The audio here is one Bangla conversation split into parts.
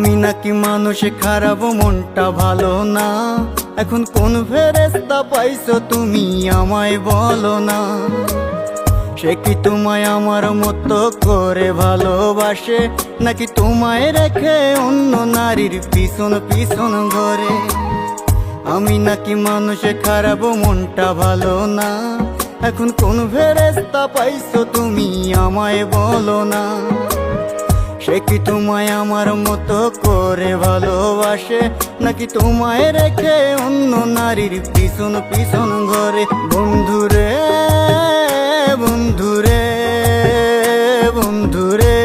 আমি নাকি মানুষ খারাপ, মনটা ভালো না। এখন কোন ফেরেশতা পাইছো তুমি আমায় বলো না। সে কি তোমায় আমার মতো করে ভালোবাসে, নাকি তোমায় রেখে অন্য নারীর পিছন পিছন ঘরে? আমি নাকি মানুষ খারাপ, মনটা ভালো না। এখন কোন ফেরেশতা পাইছো তুমি আমায় বলো না। সে কি তোমায় আমার মতো করে ভালোবাসে, নাকি তোমায় রেখে অন্য নারীর পিছন পিছন ঘরে? বন্ধুরে বন্ধুরে বন্ধুরে,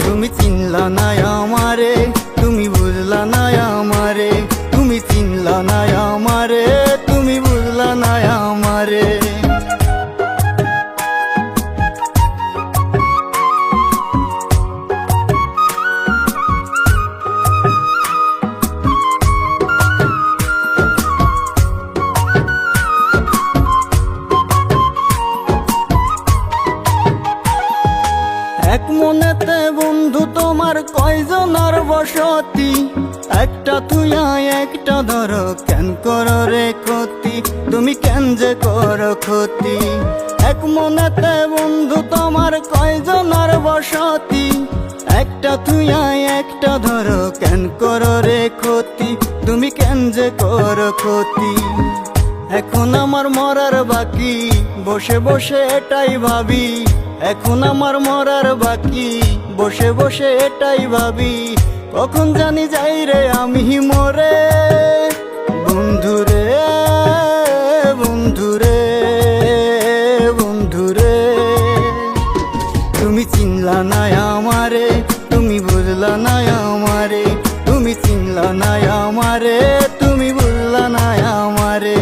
তুমি চিনলা না আমারে, তুমি বুঝলা না আমারে। তুমি চিনলা না আমারে, তুমি বুঝলা না আমারে। এক মনেতে বন্ধু তোমার কয়জনের বসতি? একটা তুইয়া একটা ধরো, কেন করো রে ক্ষতি? তুমি কেন যে করো ক্ষতি? এক মনেতে বন্ধু তোমার কয়জনের বসতি? একটা তুইয়া একটা ধরো, কেন করো রে ক্ষতি? তুমি কেন যে করো ক্ষতি? এখন আমার মরার বাকি, বসে বসে এটাই ভাবি। এখন আমার মরার বাকি, বসে বসে এটাই ভাবি। কখন জানি যাই রে আমি মরে। বন্ধুরে বন্ধুরে বন্ধুরে, তুমি চিনলা না আমারে, তুমি বুঝলা না আমারে। তুমি চিনলা না আমারে, তুমি বুঝলা না আমারে।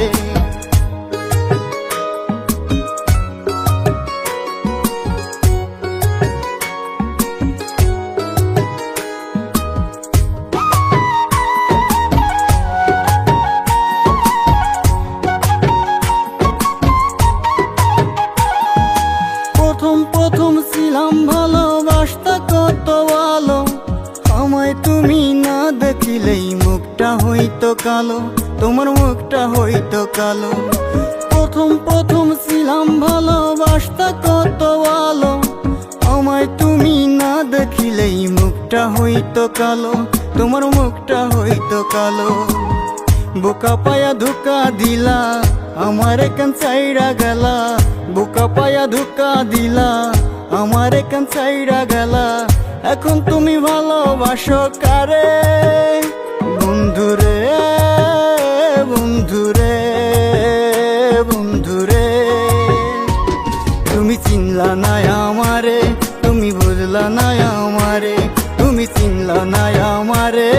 প্রথম প্রথম ছিলাম ভালোবাসতা কত ভালো, আমায় তুমি না দেখিলেই মুখটা হইতো কালো, তোমার মুখটা হইতো কালো। প্রথম প্রথম ছিলাম ভালোবাসতা কত ভালো, আমায় তুমি না দেখিলেই মুখটা হইতো কালো, তোমার মুখটা হইতো কালো। বোকা পায়া ধোকা দিলা, আমার কেন চাইরা গেলা। বোকা পায়া ধোকা দিলা, আমার কেন চাইরা গেলা। এখন তুমি ভালোবাসো কারে? বন্ধুরে বন্ধুরে বন্ধুরে, তুমি চিনলা না আমারে, তুমি বুঝলা না আমারে। তুমি চিনলা না আমারে,